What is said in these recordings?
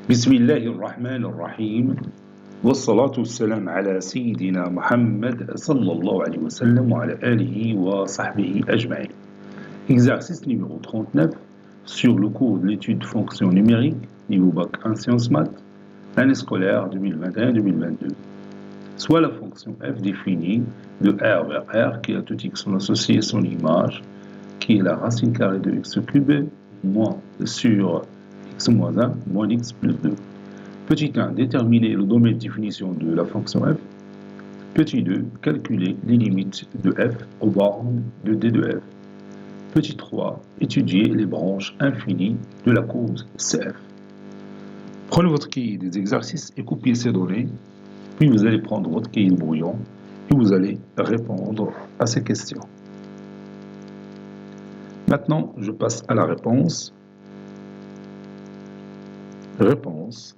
بسم الله الرحمن الرحيم والصلاة والسلام على سيدنا محمد صلى الله عليه وسلم وعلى آله وصحبه أجمعين. Exercice numéro 39 sur le cours de l'étude de fonction numérique, niveau bac 1 sciences maths, année scolaire 2021-2022. Soit la fonction f définie de R vers R qui a tout x associé son image, qui est la racine carrée de x cubé moins sur x moins 1 moins x plus 2. Petit 1, déterminer le domaine de définition de la fonction f. Petit 2, calculer les limites de f aux bornes de d de f. Petit 3, étudier les branches infinies de la courbe CF. Prenez votre cahier des exercices et copiez ces données, puis vous allez prendre votre cahier de brouillon et vous allez répondre à ces questions. Maintenant, je passe à la réponse. Réponse.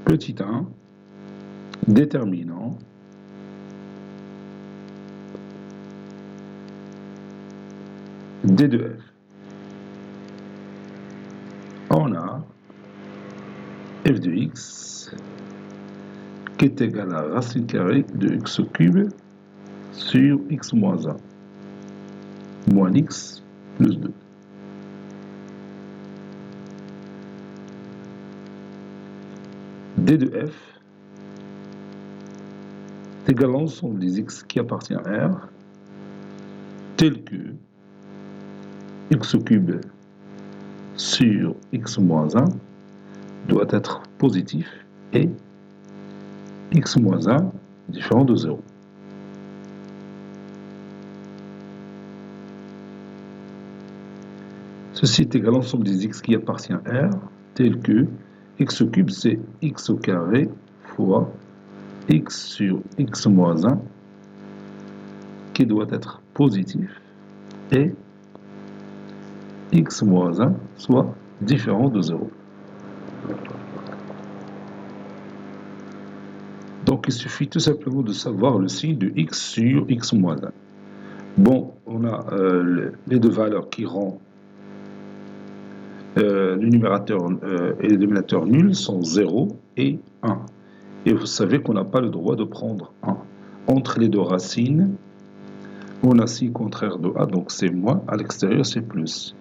Petit 1, déterminant d de f. On a f de x qui est égal à racine carrée de x cube sur x moins 1 moins x plus 2. d de f est égal à l'ensemble des x qui appartient à R, tel que x cube sur x moins 1 doit être positif et x moins 1 différent de 0. Ceci est égal à l'ensemble des x qui appartient à R, tel que x cube c'est x au carré fois x sur x moins 1 qui doit être positif et x moins 1 soit différent de 0. Donc il suffit tout simplement de savoir le signe de x sur x moins 1. Bon, on a les deux valeurs qui rendent le numérateur et le dénominateur nuls sont 0 et 1. Et vous savez qu'on n'a pas le droit de prendre 1. Entre les deux racines, on a signe contraire de A, donc c'est moins, à l'extérieur c'est plus.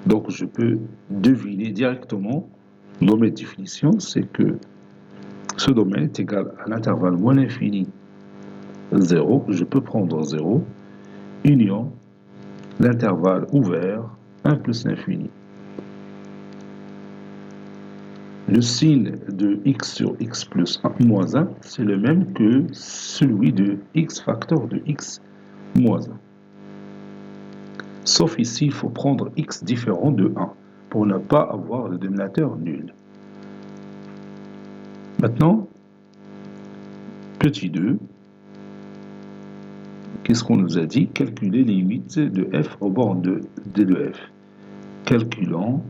Donc je peux deviner directement, le domaine de définition, c'est que ce domaine est égal à l'intervalle moins l'infini 0, je peux prendre 0, union l'intervalle ouvert 1 plus l'infini. Le signe de x sur x plus 1 moins 1, c'est le même que celui de x facteur de x moins 1. Sauf ici, il faut prendre x différent de 1 pour ne pas avoir le dénominateur nul. Maintenant, petit 2, qu'est-ce qu'on nous a dit? Calculer les limites de f au bord de d de f. Calculant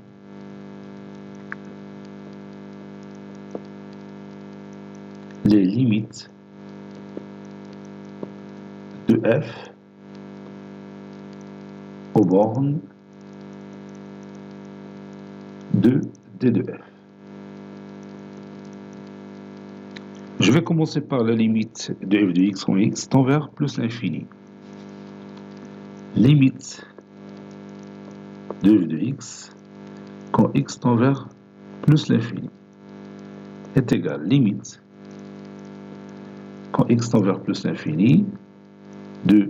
les limites de f aux bornes de d de f. Je vais commencer par la limite de f de x quand x tend vers plus l'infini. Limite de f de x quand x tend vers plus l'infini est égale limite quand x tend vers plus l'infini de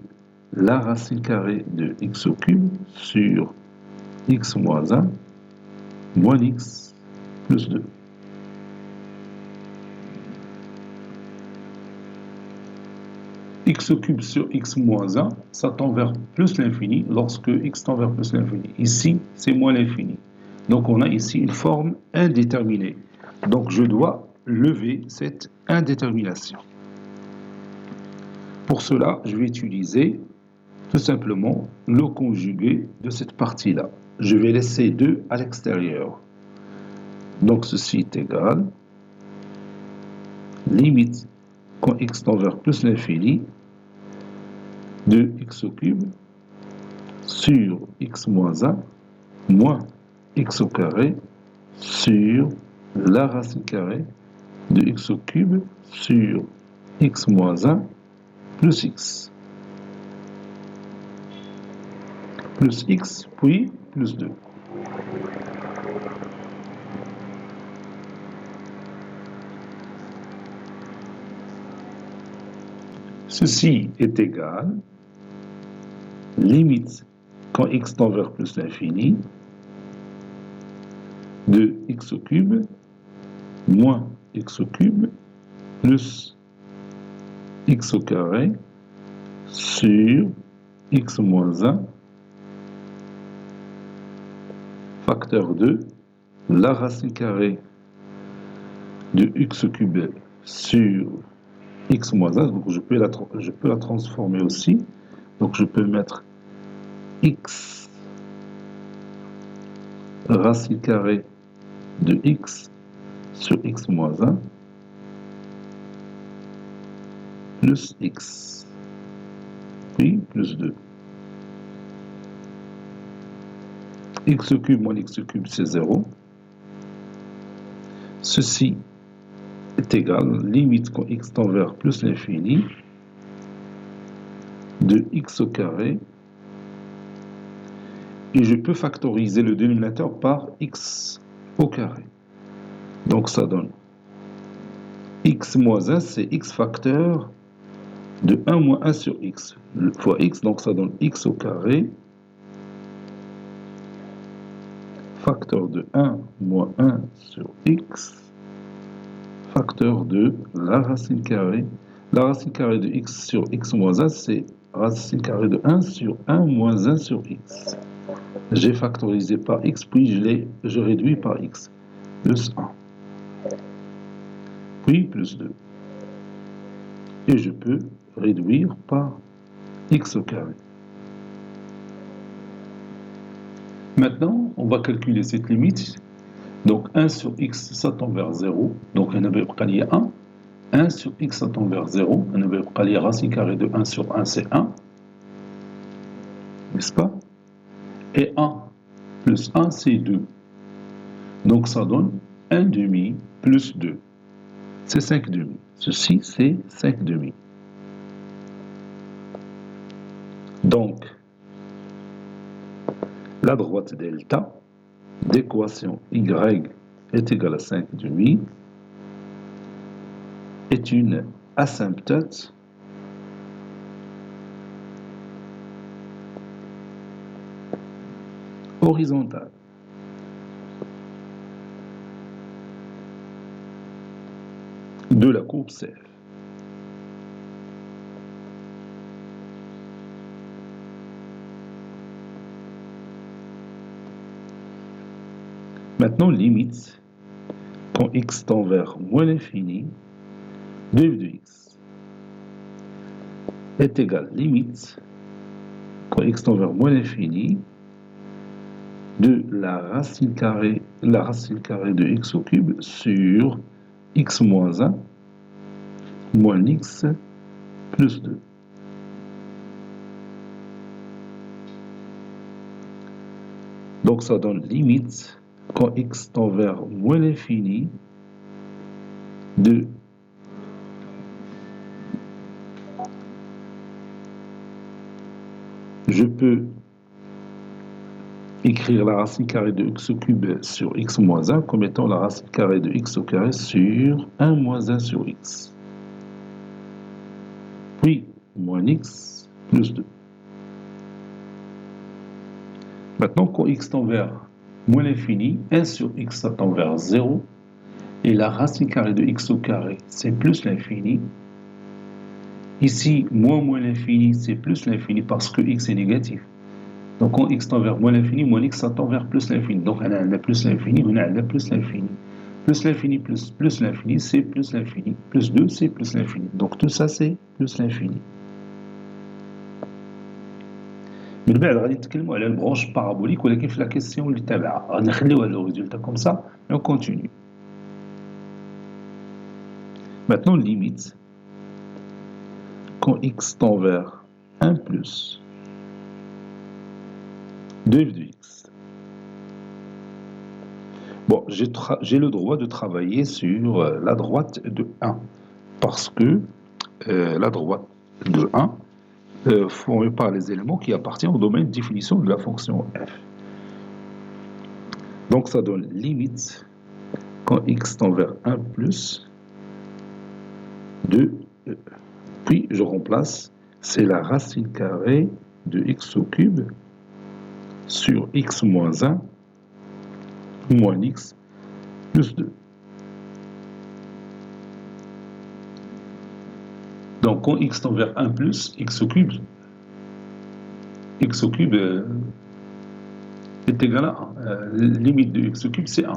la racine carrée de x au cube sur x moins 1 moins x plus 2. X au cube sur x moins 1, ça tend vers plus l'infini lorsque x tend vers plus l'infini. Ici, c'est moins l'infini. Donc on a ici une forme indéterminée. Donc je dois lever cette indétermination. Pour cela, je vais utiliser tout simplement le conjugué de cette partie-là. Je vais laisser 2 à l'extérieur. Donc ceci est égal limite quand x tend vers plus l'infini de x au cube sur x moins 1 moins x au carré sur la racine carrée de x au cube sur x moins 1 plus x. Plus x, puis plus 2. Ceci est égal, limite quand x tend vers plus l'infini, de x au cube moins x au cube plus x au carré sur x moins 1 facteur 2 la racine carrée de x au cube sur x moins 1, donc je peux la transformer aussi, donc je peux mettre x racine carrée de x sur x moins 1 plus x, puis plus 2. X au cube moins x au cube, c'est 0. Ceci est égal, limite quand x tend vers plus l'infini, de x au carré, et je peux factoriser le dénominateur par x au carré. Donc ça donne x moins 1, c'est x facteur de 1 moins 1 sur x fois x, donc ça donne x au carré facteur de 1 moins 1 sur x facteur de la racine carrée. La racine carrée de x sur x moins 1, c'est racine carrée de 1 sur 1 moins 1 sur x. J'ai factorisé par x, puis je réduis par x, plus 1, puis plus 2. Et je peux réduire par x au carré. Maintenant, on va calculer cette limite. Donc 1 sur x, ça tend vers 0. Donc on avait calculé 1. 1 sur x, ça tend vers 0. On avait calculé racine carrée de 1 sur 1, c'est 1. N'est-ce pas? Et 1 plus 1, c'est 2. Donc ça donne 1 demi plus 2. C'est 5 demi. Ceci, c'est 5 demi. Donc, la droite delta d'équation y est égale à 5 demi est une asymptote horizontale. De la courbe CF. Maintenant, limite, quand x tend vers moins l'infini, de f de x est égal, limite, quand x tend vers moins l'infini, de la racine carrée de x au cube sur x moins 1 moins x plus 2. Donc ça donne limite quand x tend vers moins l'infini de je peux écrire la racine carrée de x au cube sur x moins 1 comme étant la racine carrée de x au carré sur 1 moins 1 sur x. Puis moins x plus 2. Maintenant, quand x tend vers moins l'infini, 1 sur x ça tend vers 0, et la racine carrée de x au carré, c'est plus l'infini. Ici, moins l'infini, c'est plus l'infini parce que x est négatif. Donc quand x tend vers moins l'infini, moins x ça tend vers plus l'infini. Donc on a plus l'infini, on a plus l'infini. Plus l'infini plus l'infini, c'est plus l'infini. Plus 2, c'est plus l'infini. Donc tout ça, c'est plus l'infini. من بعد غادي نتكلموا على البرونش بارابوليك ولكن في لا كيسيون اللي تابعه غادي نخليوها لو ريزولتا كوم سا et on continue. Maintenant limite quand x tend vers 1 plus 2f de x. Bon, j'ai le droit de travailler sur la droite de 1, parce que la droite de 1 formée par les éléments qui appartiennent au domaine de définition de la fonction f. Donc ça donne limite quand x tend vers 1 plus de e. Puis je remplace, c'est la racine carrée de x au cube sur x moins 1 moins x plus 2. Donc quand x tend vers 1 plus, x au cube est égal à 1. Limite de x au cube, c'est 1.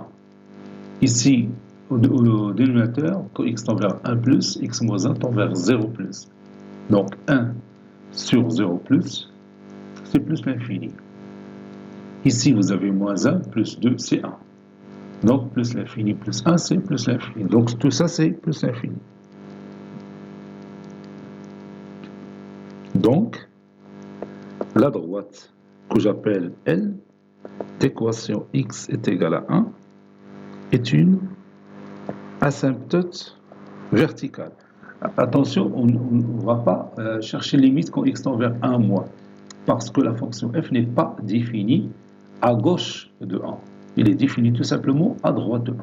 Ici, au dénominateur, quand x tend vers 1 plus, x moins 1 tend vers 0 plus. Donc 1 sur 0 plus, c'est plus l'infini. Ici, vous avez moins 1 plus 2, c'est 1. Donc plus l'infini plus 1, c'est plus l'infini. Donc tout ça, c'est plus l'infini. Donc, la droite que j'appelle L, d'équation x est égale à 1, est une asymptote verticale. Attention, on ne va pas chercher limite quand x tend vers 1 moins, parce que la fonction f n'est pas définie à gauche de 1. Il est défini tout simplement à droite de 1.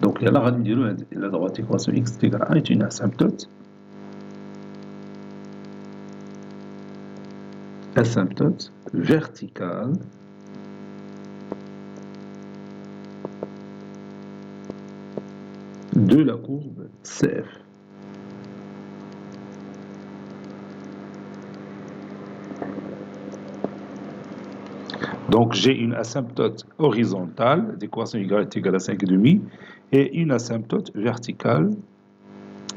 Donc, la droite équation x est égale à 1 est une asymptote verticale de la courbe CF. Donc j'ai une asymptote horizontale d'équation y est égale à 5,5 et une asymptote verticale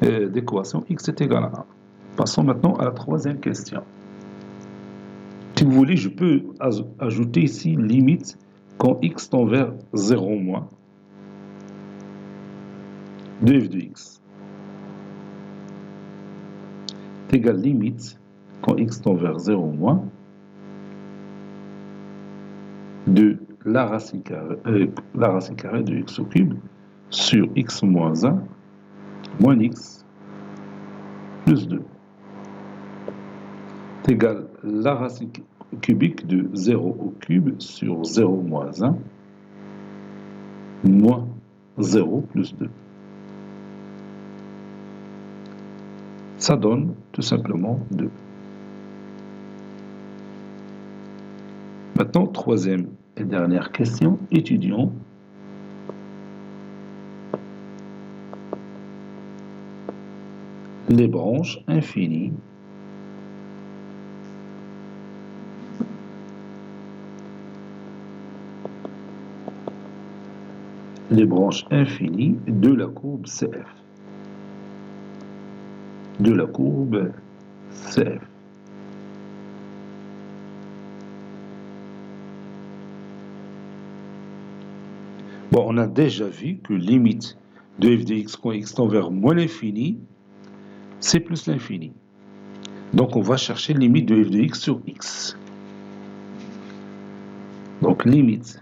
d'équation x est égale à 1. Passons maintenant à la troisième question. Si vous voulez, je peux ajouter ici limite quand x tend vers 0 moins de f de x est égal limite quand x tend vers 0 moins de la racine carrée de x au cube sur x moins 1 moins x plus 2 est égal la racine cubique de 0 au cube sur 0 moins 1 moins 0 plus 2. Ça donne tout simplement 2. Maintenant, troisième et dernière question, étudions les branches infinies de la courbe CF. Bon, on a déjà vu que limite de f de x quand x tend vers moins l'infini, c'est plus l'infini. Donc on va chercher limite de f de x sur x. Donc limite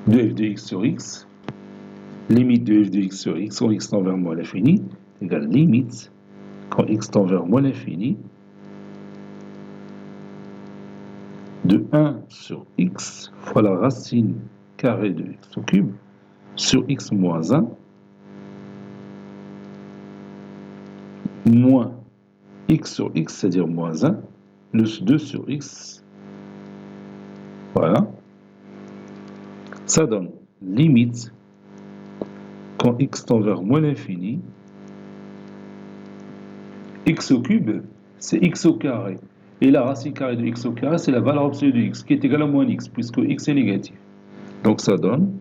de f de x sur x, limite de f de x sur x quand x tend vers moins l'infini, égale limite quand x tend vers moins l'infini de 1 sur x fois la racine carrée de x au cube sur x moins 1 moins x sur x, c'est-à-dire moins 1, plus 2 sur x. Voilà. Ça donne limite quand x tend vers moins l'infini, x au cube, c'est x au carré. Et la racine carrée de x au carré, c'est la valeur absolue de x, qui est égale à moins x, puisque x est négatif. Donc ça donne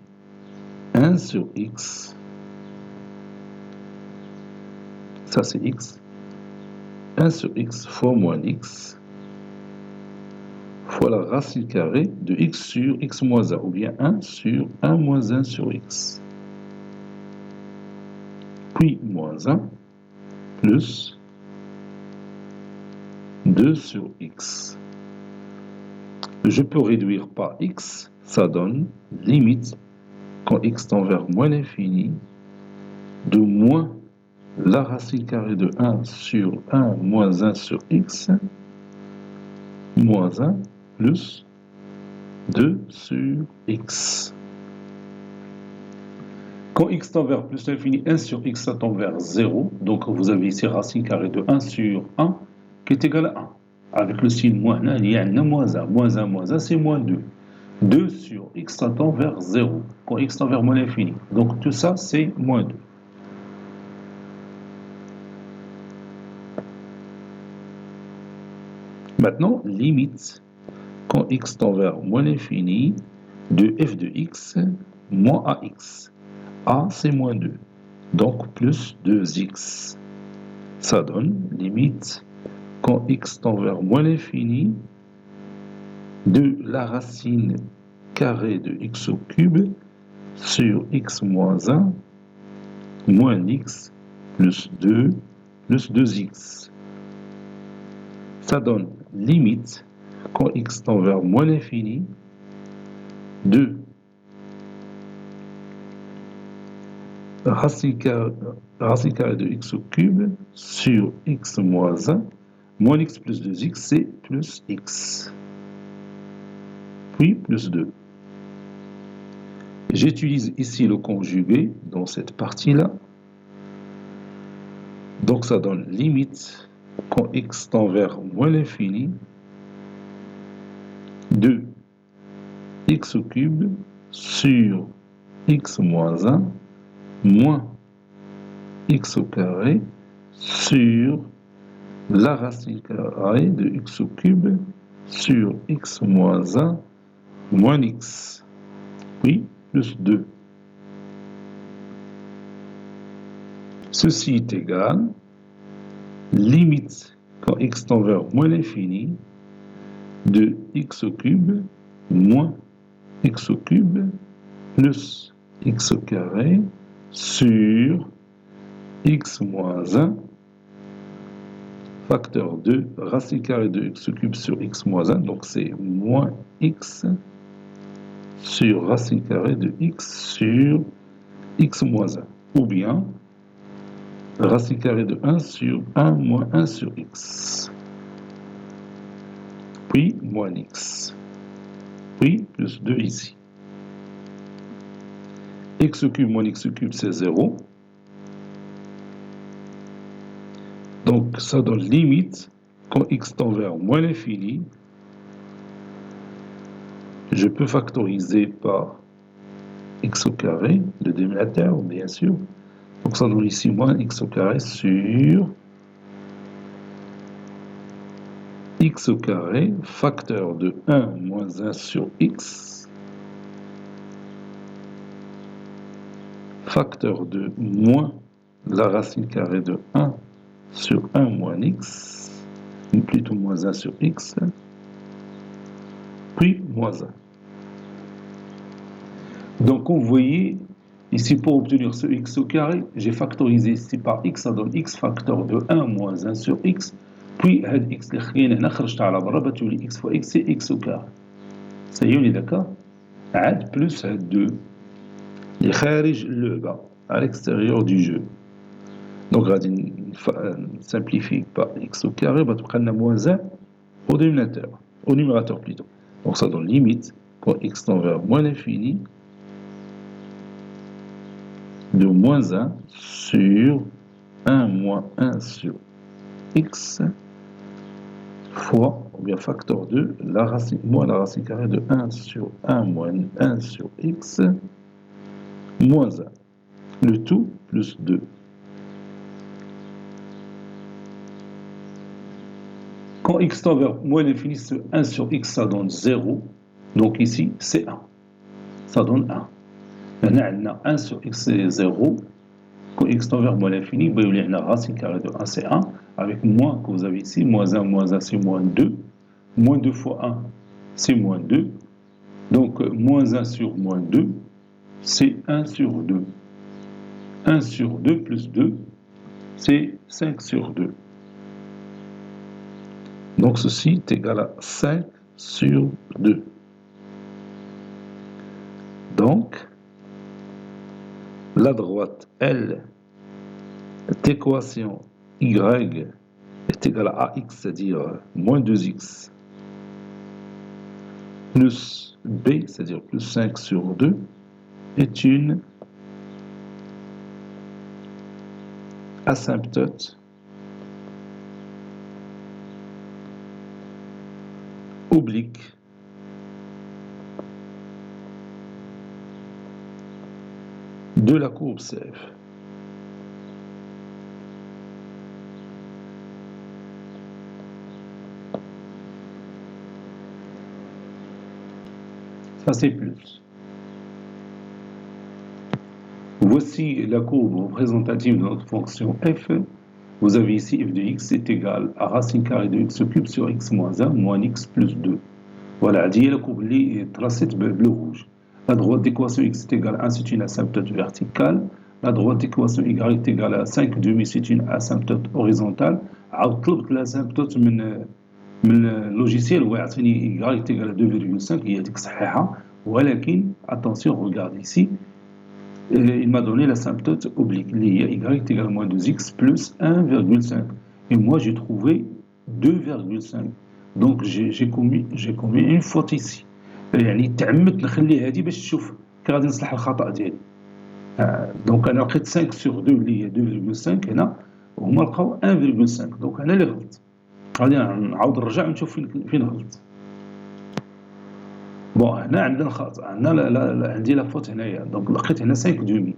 1 sur x, ça c'est x, 1 sur x fois moins x, fois la racine carrée de x sur x moins 1, ou bien 1 sur 1 moins 1 sur x. Puis moins 1 plus 2 sur x. Je peux réduire par x, ça donne limite, quand x tend vers moins l'infini, de moins la racine carrée de 1 sur 1 moins 1 sur x, moins 1 plus 2 sur x. Quand x tend vers plus l'infini, 1 sur x, ça tend vers 0. Donc vous avez ici racine carrée de 1 sur 1 qui est égal à 1. Avec le signe moins 1, il y a un moins 1. Moins 1, moins 1, c'est moins 2. 2 sur x, ça tend vers 0. Quand x tend vers moins l'infini. Donc tout ça, c'est moins 2. Maintenant, limite, quand x tend vers moins l'infini, de f de x moins ax. A, c'est moins 2. Donc plus 2x. Ça donne, limite, quand x tend vers moins l'infini, de la racine carrée de x au cube sur x moins 1 moins x plus 2 plus 2x. Ça donne, limite, quand x tend vers moins l'infini, de racine carrée de x au cube sur x moins 1 moins x plus 2x, c'est plus x. Puis plus 2. J'utilise ici le conjugué dans cette partie-là. Donc ça donne limite, quand x tend vers moins l'infini, de x au cube sur x moins 1 moins x au carré sur la racine carrée de x au cube sur x moins 1 moins x, puis plus 2. Ceci est égal, limite, quand x tend vers moins l'infini, de x au cube moins x au cube plus x au carré sur x moins 1 facteur 2 racine carrée de x au cube sur x moins 1, donc c'est moins x sur racine carrée de x sur x moins 1, ou bien racine carrée de 1 sur 1 moins 1 sur x, puis moins x, puis plus 2 ici. X au cube moins x au cube, c'est 0. Donc, ça donne limite, quand x tend vers moins l'infini, je peux factoriser par x au carré, le dénominateur, bien sûr. Donc, ça donne ici moins x au carré sur x au carré, facteur de 1 moins 1 sur x, facteur de moins la racine carrée de 1 sur 1 moins x, ou plutôt moins 1 sur x, puis moins 1. Donc, vous voyez, ici, pour obtenir ce x au carré, j'ai factorisé ici par x, ça donne x facteur de 1 moins 1 sur x, puis x اللي هنا خرجت على برا بتولي x fois x c'est x au carré. Ça y est, on est d'accord. عاد plus 2 اللي خارج اللعبة, à l'extérieur du jeu. Donc, غادي simplifier par x au carré, بتبقى لنا moins 1 au dénominateur, au numérateur plutôt. Donc, ça donne limite, quand x tend vers moins l'infini, de moins 1 sur 1 moins 1 sur x fois, ou bien facteur 2, moins la racine carrée de 1 sur 1 moins 1 sur x, moins 1. Le tout plus 2. Quand x tend vers moins l'infini, 1 sur x, ça donne 0. Donc ici, c'est 1. Ça donne 1. Maintenant, 1 sur x, c'est 0. Quand x tend vers moins l'infini, il y a une racine carrée de 1, c'est 1. Avec moins que vous avez ici, moins 1, c'est moins 2. Moins 2 fois 1, c'est moins 2. Donc, moins 1 sur moins 2, c'est 1 sur 2. 1 sur 2 plus 2, c'est 5 sur 2. Donc, ceci est égal à 5 sur 2. Donc, la droite L d'équation Y est égale à AX, c'est-à-dire moins 2X, plus B, c'est-à-dire plus 5 sur 2, est une asymptote oblique de la courbe CF. Ça c'est plus. Voici la courbe représentative de notre fonction f. Vous avez ici f de x est égal à racine carrée de x cube sur x moins 1 moins x plus 2. Voilà, هذه هي la courbe اللي tracée bleu rouge. La droite d'équation x est égale à 1, c'est une asymptote verticale. La droite d'équation y est égale à 5 demi, c'est une asymptote horizontale. عاود طلبت l'asymptote من اللوجيسيال ويعطيني y est égale à 2,5 هي هذيك صحيحة. ولكن attention, regarde ici. Il m'a donné l'asymptote oblique. Y est égal à moins 2x plus 1,5. Et moi, j'ai trouvé 2,5. Donc, j'ai commis une faute ici. يعني تعمدت نخلي هذه باش تشوف كي غادي نصلح الخطأ ديالي. دونك أنا لقيت 5 sur 2 اللي هي 2,5 هنا وهما لقاو 1,5. دونك أنا اللي غلط. غادي نعاود نرجع ونشوف فين غلط. بون هنا عندنا الخطأ، عندنا عندي لا فوت هنايا، دونك لقيت هنا 5 دومي.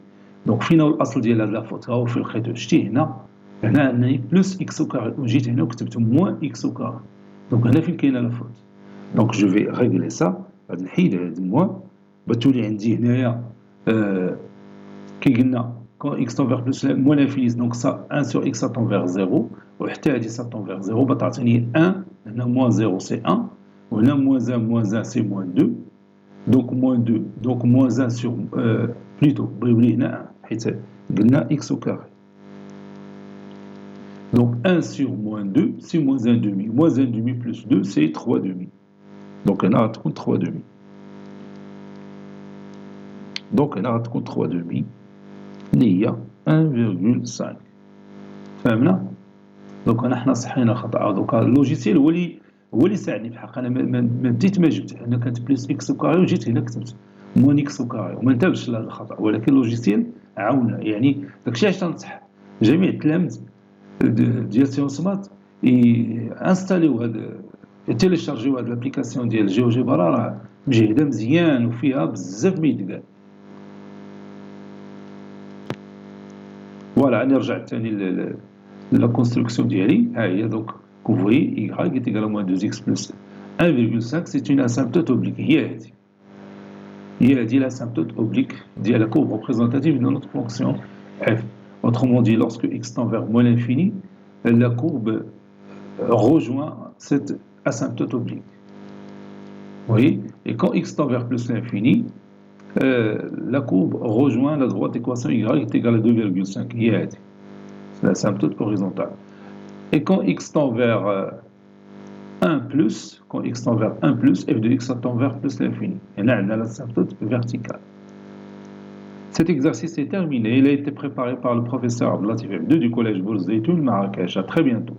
دونك فين هو الأصل ديال هاد لا فوت؟ ها هو فين لقيتو، شتي هنا عندنا بلوس إكس أو كاري وجيت هنا وكتبت موان إكس أو كاري. دونك هنا فين كاينة لا فوت. دونك جو في ريغلي سا، غادي نحيد هاد موان باش تولي عندي هنايا كي قلنا كون إكس تون فيغ بلوس موان لانفينيس، دونك سا 1 سور إكس تون فيغ 0 وحتى هادي سا تون فيغ 0 بتعطيني 1. هنا موان 0 سي 1 وهنا moins 1 c'est moins 2, donc moins 2, donc moins 1 sur, plutôt, بغيولي هنا 1, حيت قلنا x au carré. Donc 1 sur moins 2, c'est moins 1 demi. Moins 1 demi plus 2, c'est 3 demi. Donc هنا غتكون 3 demi. Donc هنا غتكون 3 demi اللي هي 1,5. فهمنا؟ دونك هنا حنا صحينا خطأ. دونك اللوجيسيال هو اللي ساعدني في الحق. انا ما بديت ما جبت، انا كانت بليس اكس او كاري وجيت هنا كتبت موان اكس او كاري وما انتبهتش لهذا الخطا، ولكن اللوجيسيال عاونا. يعني داكشي علاش تنصح جميع التلاميذ ديال سيونس مات انستاليو هاد تيليشارجيو هاد لابليكاسيون ديال جيوجيبرا، راه مجهده مزيان وفيها بزاف ما يتقال. فوالا راني رجعت ثاني لا كونستركسيون ديالي. ها هي دونك vous voyez, y est égal à moins 2x plus 1,5, c'est une asymptote oblique. Il y a l'asymptote oblique de la courbe représentative de notre fonction f. Autrement dit, lorsque x tend vers moins l'infini, la courbe rejoint cette asymptote oblique. Vous voyez? Et quand x tend vers plus l'infini, la courbe rejoint la droite équation y est égale à 2,5. C'est l'asymptote horizontale. Et quand x tend vers 1 plus, quand x tend vers 1 plus, f de x tend vers plus l'infini. Et là, on a l'asymptote verticale. Cet exercice est terminé. Il a été préparé par le professeur Abdelatif M2 du collège Bourse d'Études Marrakech. À très bientôt.